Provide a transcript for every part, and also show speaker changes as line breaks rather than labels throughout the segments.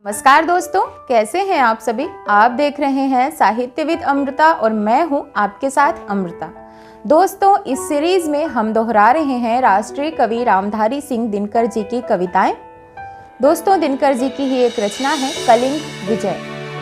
नमस्कार दोस्तों, कैसे हैं आप सभी। आप देख रहे हैं साहित्यविद अमृता और मैं हूं आपके साथ अमृता। दोस्तों, इस सीरीज में हम दोहरा रहे हैं राष्ट्रीय कवि रामधारी सिंह दिनकर जी की कविताएं। दोस्तों, दिनकर जी की ही एक रचना है कलिंग विजय,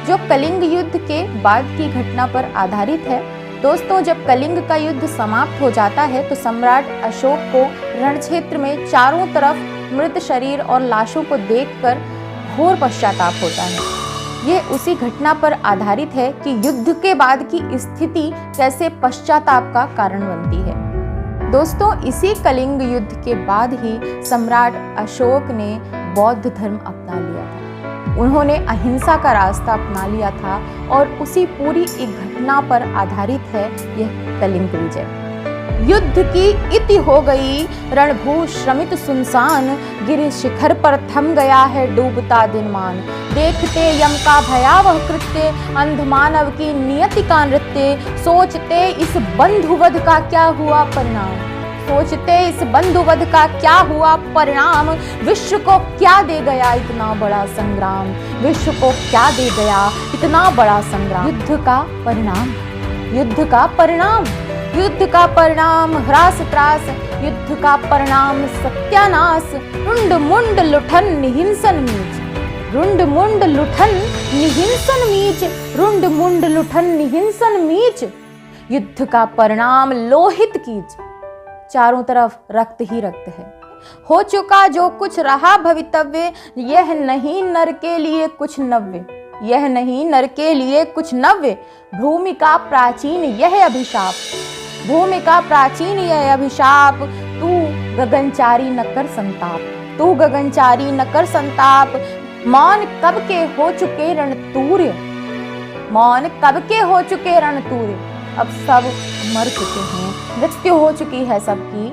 जो कलिंग युद्ध के बाद की घटना पर आधारित है। दोस्तों, जब कलिंग का युद्ध समाप्त हो जाता है तो सम्राट अशोक को रणक्षेत्र में चारों तरफ मृत शरीर और लाशों को देखकर घोर पश्चाताप होता है। ये उसी घटना पर आधारित है कि युद्ध के बाद की स्थिति कैसे पश्चाताप का कारण बनती है। दोस्तों, इसी कलिंग युद्ध के बाद ही सम्राट अशोक ने बौद्ध धर्म अपना लिया था। उन्होंने अहिंसा का रास्ता अपना लिया था और उसी पूरी एक घटना पर आधारित है यह कलिंग विजय। युद्ध की इति हो गई रणभू श्रमित सुनसान, गिरि शिखर पर थम गया है डूबता दिनमान। देखते यम का भयावह कृत्य, अंध मानव की नियति का नृत्य, सोचते इस बंधुवध का क्या हुआ परिणाम। सोचते इस बंधुवध का क्या हुआ परिणाम, विश्व को क्या दे गया इतना बड़ा संग्राम। विश्व को क्या दे गया इतना बड़ा संग्राम। युद्ध का परिणाम, युद्ध का परिणाम, युद्ध का परिणाम ह्रास त्रास, युद्ध का परिणाम सत्यानाश। रुंड मुंड लुठन निहिंसन मीच, रुंड मुंड लुठन निहिंसन मीच, रुंड मुंड लुठन निहिंसन मीच। युद्ध का परिणाम लोहित कीच, चारों तरफ रक्त ही रक्त है। हो चुका जो कुछ रहा भवितव्य, यह नहीं नर के लिए कुछ नव्य, यह नहीं नर के लिए कुछ नव्य। भूमि का प्राचीन यह अभिशाप, भूमि का प्राचीन यह अभिशाप। तू गगनचारी न कर संताप, तू गगनचारी न कर संताप। मौन कब के हो चुके रणतूर्य, मौन कब के हो चुके रणतूर्य। अब सब मर चुके हैं, मृत्यु हो चुकी है सबकी।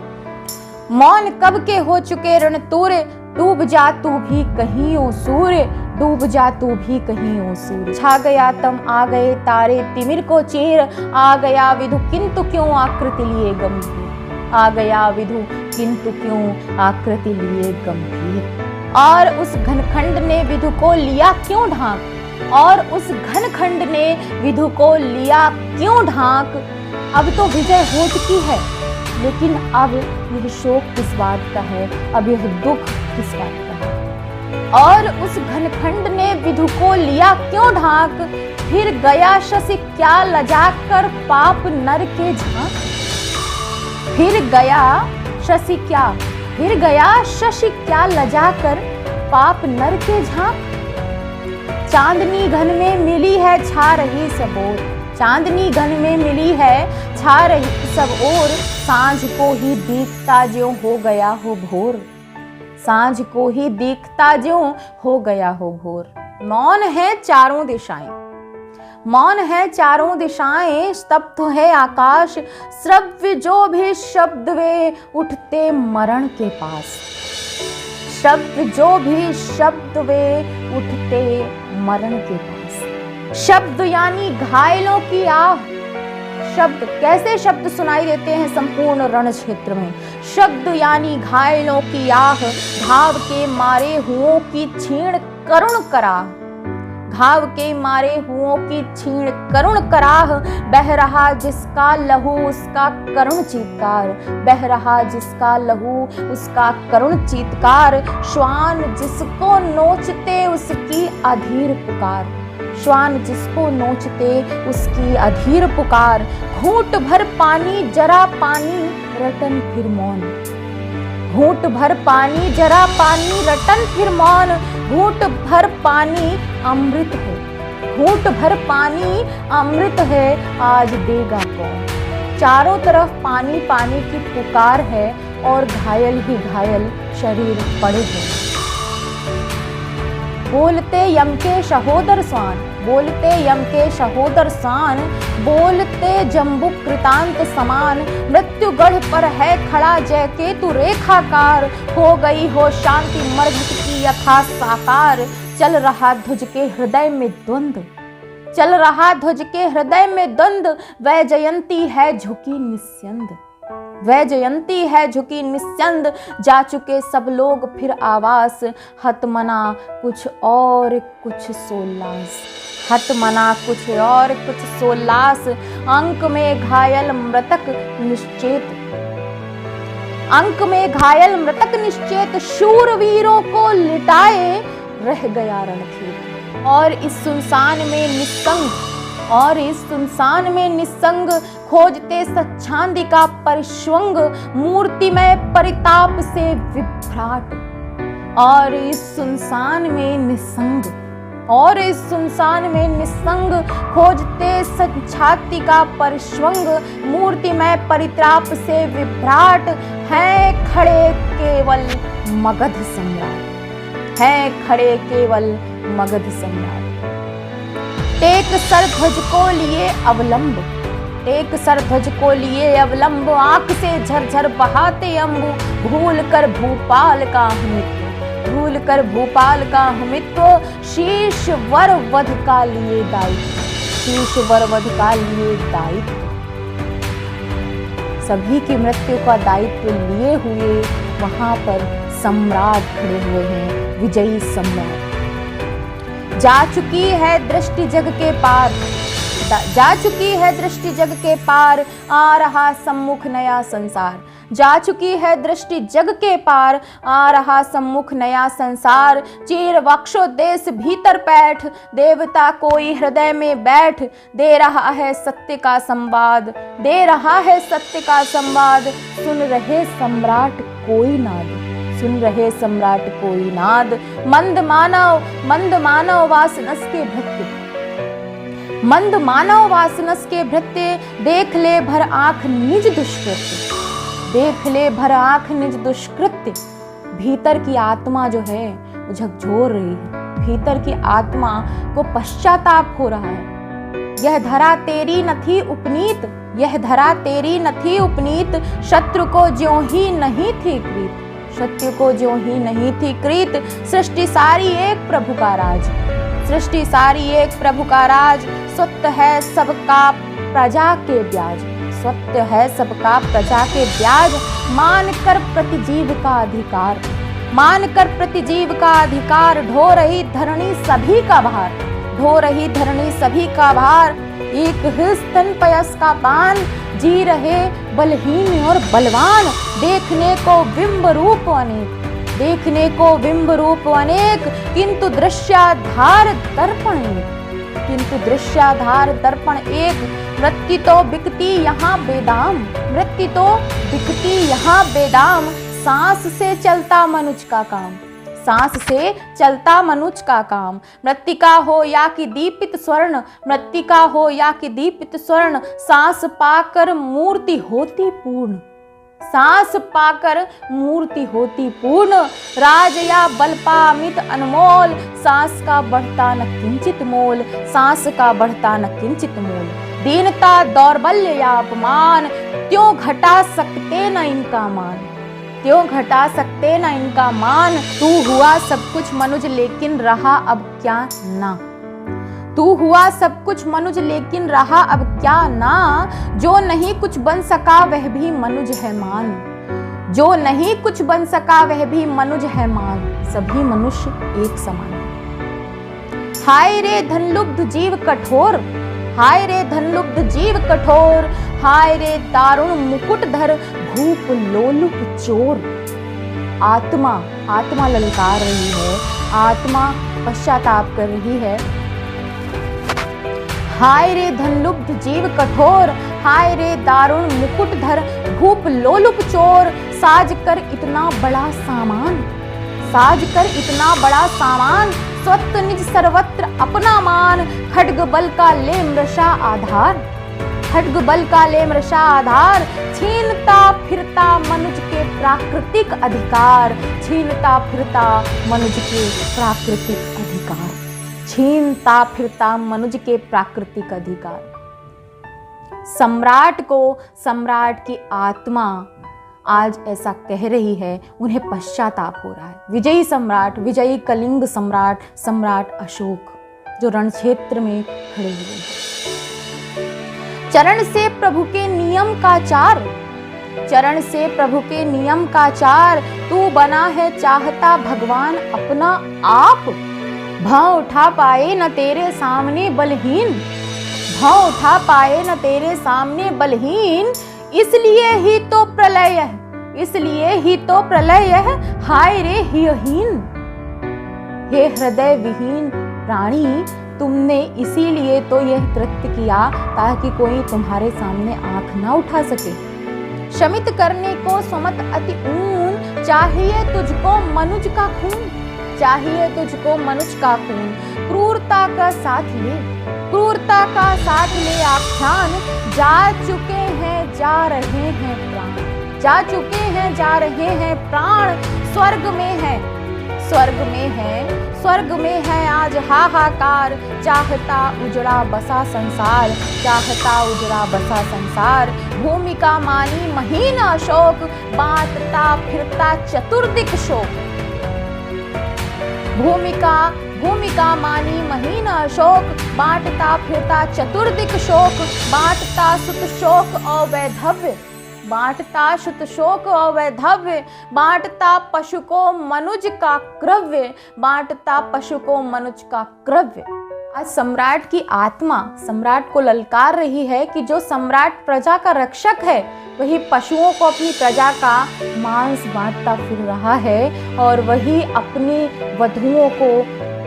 मौन कब के हो चुके रणतूर्य, डूब जा तू भी कहीं ओ सूर्य, डूब जा तू भी कहीं ओ सूर्य। छा गया तम आ गए तारे तिमिर को चीर, आ गया विधु किंतु क्यों आकृति लिए गंभीर, आ गया विधु किंतु क्यों आकृति लिए गंभीर। और उस घनखंड ने विधु को लिया क्यों ढांक, और उस घनखंड ने विधु को लिया क्यों ढांक। अब तो विजय हो चुकी है, लेकिन अब यह शोक किस बात का है, अब यह दुख किस बात का है। और उस घनखंड ने विधु को लिया क्यों ढांक, फिर गया शशि क्या लजा कर पाप नर के झांक। फिर गया शशि क्या, फिर गया शशि क्या लजा कर पाप नर के झांक। चांदनी घन में मिली है छा रही सब ओर, चांदनी घन में मिली है छा रही सब ओर। सांझ को ही दिखता ज्यों हो गया हो भोर, सांझ को ही दिखता ज्यों हो गया हो भोर। मौन है चारों दिशाएं, मौन है चारों दिशाएं, स्तब्ध है आकाश। श्रव्य जो भी शब्द वे उठते मरण के पास, शब्द जो भी शब्द वे उठते मरण के पास। शब्द यानी घायलों की आह, शब्द कैसे शब्द सुनाई देते हैं संपूर्ण रण क्षेत्र में। शब्द यानी घायलों की आह, घाव के मारे हुओं की छीण करुण कराह, घाव के मारे हुओं की छीण करुण कराह। बह रहा जिसका लहू उसका करुण चीत्कार, बह रहा जिसका लहू उसका करुण चीत्कार। श्वान जिसको नोचते उसकी अधीर पुकार, श्वान जिसको नोचते उसकी अधीर पुकार। घूंट भर पानी जरा पानी रटन फिर मौन, घूंट भर पानी जरा पानी रटन फिर मौन। घूंट भर पानी अमृत है, घूंट भर पानी अमृत है, आज देगा कौन। चारों तरफ पानी पानी की पुकार है और घायल ही घायल शरीर पड़े हैं। बोलते यम के सहोदर स्वान, बोलते यम के सहोदर स्वान। बोलते जम्बुक कृतांत समान, मृत्युगढ़ पर है खड़ा जय केतु रेखाकार। हो गई हो शांति मरघट की यथा साकार, चल रहा ध्वज के हृदय में द्वंद्व, चल रहा ध्वज के हृदय में द्वंद्व। वह जयंती है झुकी निस्यंद, वैजयंती है झुकी निस्यंद, जा चुके सब लोग फिर आवास, हतमना कुछ और कुछ सोल्लास, हतमना कुछ और कुछ सोल्लास, अंक में घायल मृतक निश्चेत, अंक में घायल मृतक निश्चेत, शूरवीरों को लिटाए रह गया रणखेत। और इस सुनसान में निस्संग, और इस सुनसान में निस्संग, खोजते सच्छांदी का परिश्वंग, मूर्तिमय परिताप से विभ्राट। और इस सुनसान में निस्संग, और इस सुनसान में निस्संग, खोजते सच्छाती का परिश्वंग, मूर्तिमय परिताप से विभ्राट, हैं खड़े केवल मगध सम्राट, हैं खड़े केवल मगध सम्राट। टेक सर ध्वज को लिए अवलंब, टेक सर ध्वज को लिए अवलंब, आंख से झरझर बहाते अम्बु, भूल कर भूपाल का हमित्व, भूल कर भूपाल का हमित्व, शीश वर वध का लिए दायित्व, शीश वर वध का लिए दायित्व। सभी की मृत्यु का दायित्व लिए हुए वहां पर सम्राट खड़े हुए हैं, विजयी सम्राट। जा चुकी है दृष्टि जग के पार, जा चुकी है दृष्टि जग के पार, आ रहा सम्मुख नया संसार, जा चुकी है दृष्टि जग के पार, आ रहा सम्मुख नया संसार। चीर वक्षो देश भीतर बैठ, देवता कोई हृदय में बैठ, दे रहा है सत्य का संवाद, दे रहा है सत्य का संवाद। सुन रहे सम्राट कोई नाद, सुन रहे सम्राट कोई नाद। मंद मानव वासनस के भृत्य, मंद मानव वासनस के भृत्य, देख ले भर आंख निज दुष्कृत्य, देख ले भर आंख निज दुष्कृत्य। भीतर की आत्मा जो है वो झकझोर रही है, भीतर की आत्मा को पश्चाताप हो रहा है। यह धरा तेरी न थी उपनीत, यह धरा तेरी न थी उपनीत, शत्रु को ज्यों ही नहीं थी कृत, शत्रु को ज्यों ही नहीं थी कृत। सृष्टि सारी एक प्रभु का राज, सृष्टि सारी एक प्रभु का राज, स्वत्त है सबका प्रजा के ब्याज, स्वत्त है सबका प्रजा के ब्याज। मान कर प्रतिजीव का अधिकार, मान कर प्रतिजीव का अधिकार, ढो रही धरणी सभी का भार, ढो रही धरणी सभी का भार। एक स्तन पयस का पान, जी रहे बलहीन और बलवान, देखने को बिंब रूप अनेक, देखने को बिंब रूप अनेक, किंतु दृश्याधार दर्पण एक, किंतु दृश्याधार दर्पण एक। मृत्यु तो बिकती यहाँ बेदाम, मृत्यु तो बिकती यहाँ बेदाम, सांस से चलता मनुष्य का काम, सांस से चलता मनुष्य का काम। मृत्तिका हो या कि दीपित स्वर्ण, मृत्तिका हो या कि दीपित स्वर्ण, सांस पाकर मूर्ति होती पूर्ण, सांस पाकर मूर्ति होती पूर्ण। राज या बल पामित अनमोल, सांस का बढ़ता न किंचित मोल, सांस का बढ़ता न किंचित मोल। दीनता दौर्बल्य या अपमान, त्यों घटा सकते न इनका मान, त्यों घटा सकते न इनका मान। तू हुआ सब कुछ मनुज लेकिन रहा अब क्या ना, तू हुआ सब कुछ मनुज लेकिन रहा अब क्या ना। जो नहीं कुछ बन सका वह भी मनुज है मान, जो नहीं कुछ बन सका वह भी मनुज है मान। सभी मनुष्य एक समान। हाय रे धनलुब्ध जीव कठोर, हाय रे धनलुब्ध जीव कठोर, हाय रे दारुण मुकुटधर भूप लोलुप चोर। आत्मा, आत्मा ललकार रही है, आत्मा पश्चाताप कर रही है। हाय रे धनलुब्ध जीव कठोर, हाय रे दारुण मुकुटधर भूप लोलुप चोर। साज कर इतना बड़ा सामान, साज कर इतना बड़ा सामान, स्वत्त निज सर्वत्र अपना मान। खड्ग बल का ले मृषा आधार, खड्ग बल का ले मृषा आधार। छीनता फिरता मनुज के प्राकृतिक अधिकार, छीनता फिरता मनुज के प्राकृतिक अधिकार, छीनता फिरता मनुज के प्राकृतिक अधिकार। सम्राट को सम्राट की आत्मा आज ऐसा कह रही है, उन्हें पश्चाताप हो रहा है। विजयी सम्राट, विजयी कलिंग सम्राट, सम्राट अशोक जो रणक्षेत्र में खड़े हुए हैं। चरण से प्रभु के नियम का चार, चरण से प्रभु के नियम का चार, तू बना है चाहता भगवान अपना आप। भाव उठा पाए न तेरे सामने बलहीन, भाव उठा पाए न तेरे सामने बलहीन, इसलिए ही तो प्रलय है, इसलिए ही तो प्रलय है, हाय रे हियहीन। हे हृदय विहीन प्राणी, तुमने इसीलिए तो यह कृत्य किया ताकि कोई तुम्हारे सामने आंख ना उठा सके। शमित करने को सुमत अति ऊन, चाहिए तुझको मनुज का खून, चाहिए तुझको मनुज का खून। क्रूरता का साथ ले, क्रूरता का साथ ले आख्यान, जा चुके हैं जा रहे हैं प्राण, जा चुके हैं जा रहे हैं प्राण। स्वर्ग में है, स्वर्ग में है, स्वर्ग में है आज हाहाकार, चाहता उजड़ा बसा संसार, चाहता उजड़ा बसा संसार। भूमिका मानी महीन अशोक, बांटता फिरता चतुर्दिक शोक। भूमिका मानी महीन अशोक, बांटता फिरता चतुर्दिक शोक। बांटता सुत शोक अवैधव्य, बांटता शुत शोक अवैधव्य, बांटता पशु को मनुज का क्रव्य, बांटता पशु को मनुज का क्रव्य। आज सम्राट की आत्मा सम्राट को ललकार रही है कि जो सम्राट प्रजा का रक्षक है वही पशुओं को अपनी प्रजा का मांस बांटता फिर रहा है और वही अपनी वधुओं को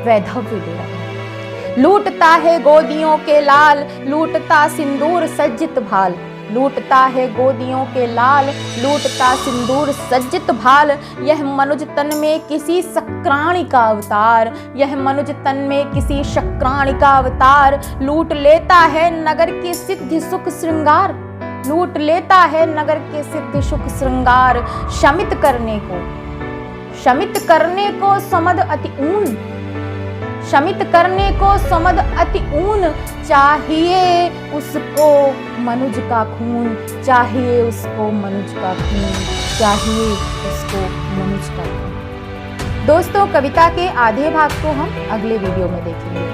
वैधव्य दे रहा है। लूटता है गोदियों के लाल, लूटता सिंदूर सज्जित भाल, लूटता है गोदियों के लाल, लूटता सिंदूर सज्जित भाल। यह मनुज तन में किसी शक्राणी का अवतार, यह मनुज तन में किसी शक्राणी का अवतार। लूट लेता है नगर के सिद्धि सुख श्रृंगार, लूट लेता है नगर के सिद्धि सुख श्रृंगार। शमित करने को समद अति ऊन, शमित करने को समद अति ऊन। चाहिए उसको मनुज का खून, चाहिए उसको मनुज का खून, चाहिए उसको मनुज का खून। दोस्तों, कविता के आधे भाग को हम अगले वीडियो में देखेंगे।